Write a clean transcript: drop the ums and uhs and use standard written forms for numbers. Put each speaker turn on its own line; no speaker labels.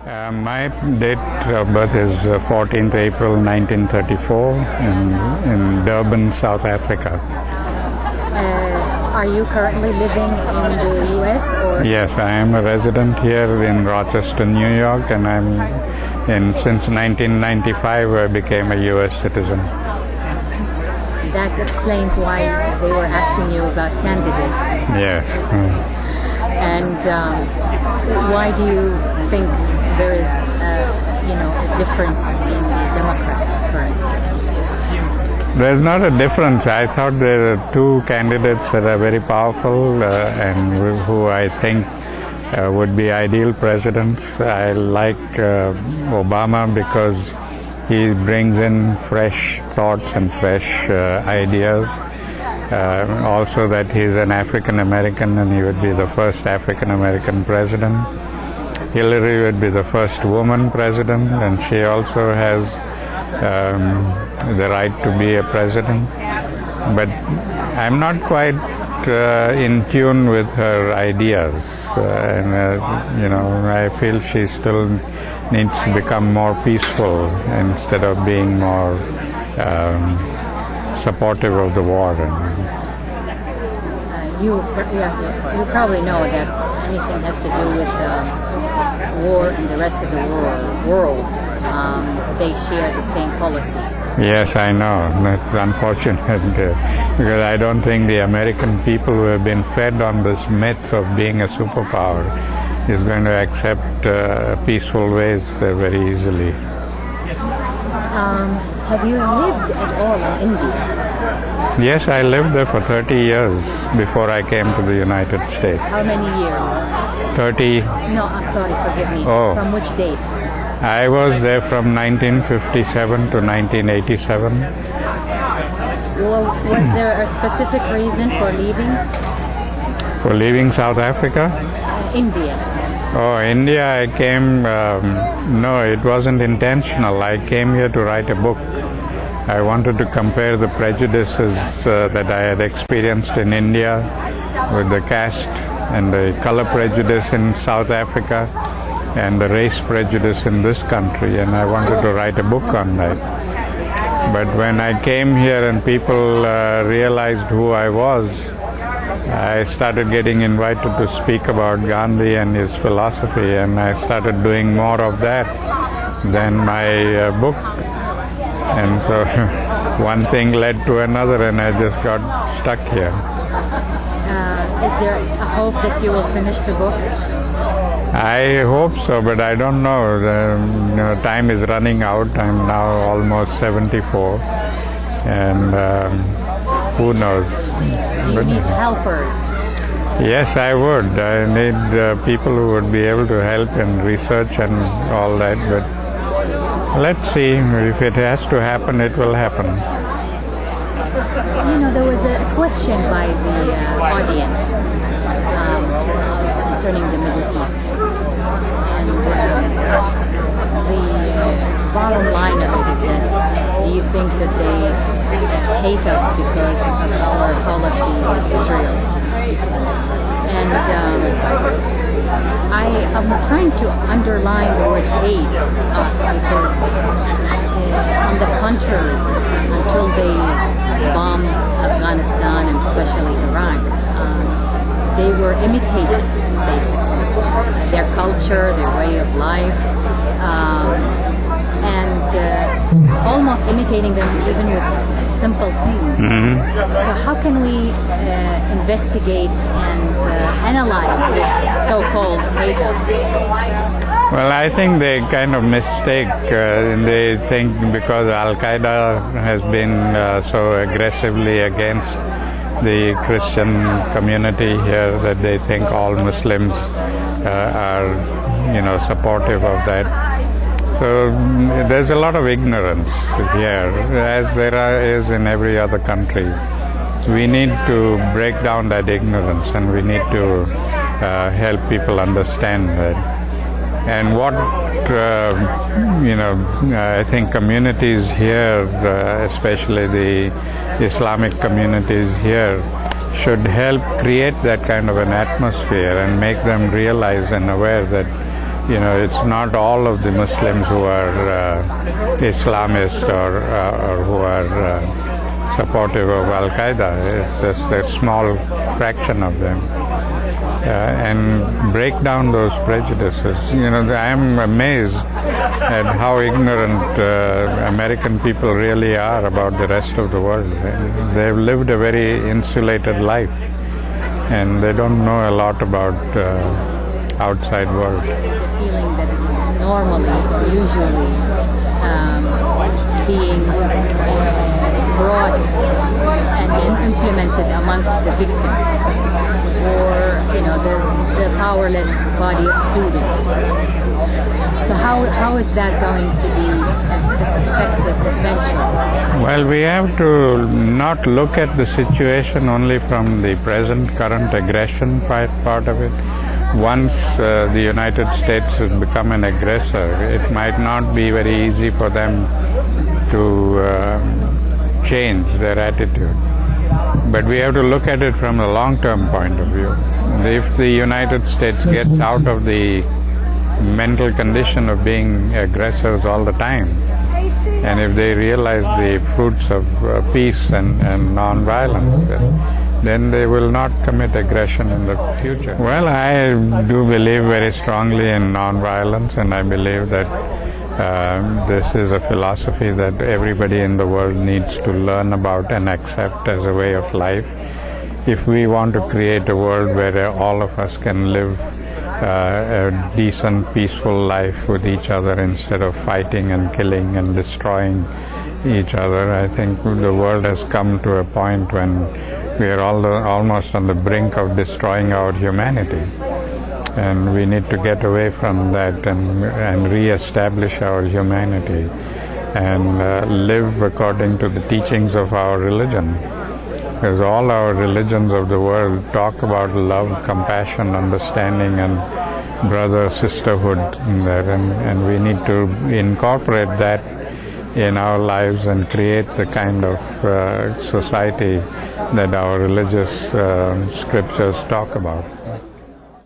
My date of birth is 14th April 1934 in Durban, South Africa.
Are you currently living in the U.S. or?
Yes, I am a resident here in Rochester, New York, and since 1995 I became a U.S. citizen.
That explains why they were asking you about candidates.
Yes.
And why do you think there is a difference in the Democrats, for instance?
There's not a difference. I thought there are two candidates that are very powerful and who I think would be ideal presidents. I like Obama because he brings in fresh thoughts and fresh ideas. Also that he's an African American and he would be the first African American president. Hillary would be the first woman president, and she also has the right to be a president. But I'm not quite in tune with her ideas, I feel she still needs to become more peaceful instead of being more supportive of the war.
You probably know that anything has to do with war and the rest of the world, they share the same policies.
Yes, I know. That's unfortunate because I don't think the American people who have been fed on this myth of being a superpower is going to accept peaceful ways very easily.
Have you lived at all in India?
Yes, I lived there for 30 years before I came to the United States.
How many years?
30.
No, I'm sorry, forgive me.
Oh.
From which dates?
I was there from 1957 to 1987.
Well, was there a specific reason for leaving?
For leaving South Africa?
India.
Oh, India, I came, no, it wasn't intentional. I came here to write a book. I wanted to compare the prejudices that I had experienced in India with the caste and the color prejudice in South Africa and the race prejudice in this country, and I wanted to write a book on that. But when I came here and people realized who I was, I started getting invited to speak about Gandhi and his philosophy, and I started doing more of that than my book. And so one thing led to another, and I just got stuck here.
Is there a hope that you will finish the book?
I hope so, but I don't know. Time is running out. I'm now almost 74, and who knows?
Do you need helpers?
Yes, I would. I need people who would be able to help in research and all that, but let's see. If it has to happen, it will happen.
There was a question by the audience concerning the Middle East. And the bottom line of it is that, do you think that they hate us because of our policy with Israel? And I'm trying to underline the word hate us because on the contrary, until they bombed Afghanistan and especially Iraq, they were imitating basically their culture, their way of life, and almost imitating them even with simple things. So how can we investigate and analyze this so-called hate us?
Well, I think they kind of mistake. They think because Al-Qaeda has been so aggressively against the Christian community here that they think all Muslims are, supportive of that. So there's a lot of ignorance here, as there is in every other country. We need to break down that ignorance, and we need to help people understand that. And what, I think communities here, especially the Islamic communities here, should help create that kind of an atmosphere and make them realize and aware that it's not all of the Muslims who are Islamists or who are supportive of Al-Qaeda. It's just a small fraction of them. And break down those prejudices. I am amazed at how ignorant American people really are about the rest of the world. They've lived a very insulated life, and they don't know a lot about outside world.
There's a feeling that it's normally, usually, being brought and implemented amongst the victims, or the powerless body of students, for instance. So how is that going to be effective eventually?
Well, we have to not look at the situation only from the current aggression part of it. Once the United States has become an aggressor, it might not be very easy for them to change their attitude. But we have to look at it from a long-term point of view. If the United States gets out of the mental condition of being aggressors all the time, and if they realize the fruits of peace and non-violence, then they will not commit aggression in the future. Well, I do believe very strongly in non-violence, and I believe that this is a philosophy that everybody in the world needs to learn about and accept as a way of life. If we want to create a world where all of us can live a decent, peaceful life with each other instead of fighting and killing and destroying each other, I think the world has come to a point when we are almost on the brink of destroying our humanity. And we need to get away from that and re-establish our humanity and live according to the teachings of our religion. Because all our religions of the world talk about love, compassion, understanding, and brother-sisterhood in there, and we need to incorporate that in our lives and create the kind of society that our religious scriptures talk about.